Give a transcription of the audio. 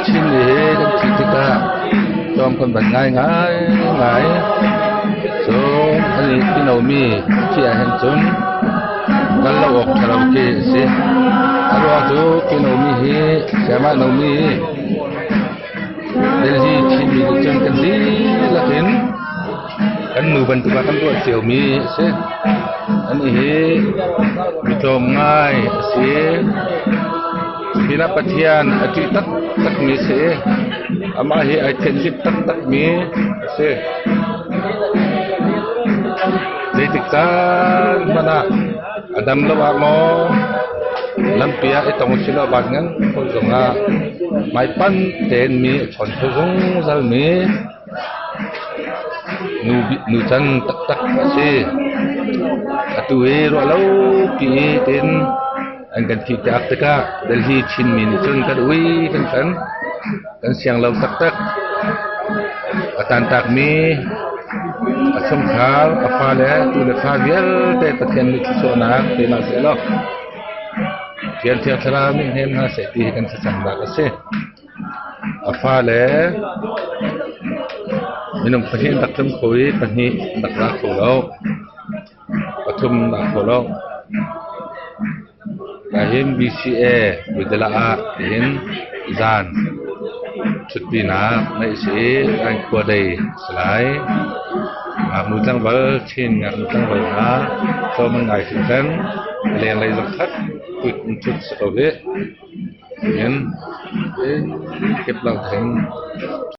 ชิ้นนี้กันคิดที่กะจอมคนแบบง่ายง่ายง่ายส่วนอันนี้ที่เรามีที่อาหารจนกันเราออกคาราโอเกะสิอารมณ์ทุกที่เรามีฮีสามารถเรามีเดี๋ยวที่ชิ้นมีจนกันดีละเห็นกันมือบันทึกกันตัวเสี่ยวมีสิอันนี้มีตรงง่ายสิพินาปเทียนอธิตักมีสิอามาเฮไอเทนลิตักมีสิเด็กกันmana adam lawa mo lampia itong sila bagngan pulunga may pan ten mi chon thung zal mi nu chan tak ase atuwe ro lo pi ten an kan thi tak taka delhi chin mi ni chun kan ui kan siang lo tak atan tak mi asam khal apale tu le khaviel te pathian ni sona te na se lo tian tian thara mi hem na se ti kan sa chang da ka se apale minum pathian dak tum khoi pani dak ra kho lo pathum na kho lo lahim bca widala a hin zanชุดปีนาไม่ใช่อันควรได้สลายมือตั้งเบอร์ชิ้นมือตั้งเบอร์นะโซมันไงถึงกันเรียนอะไรสักทักคุยชุดสโลเวเห็นเก็บหลังถึง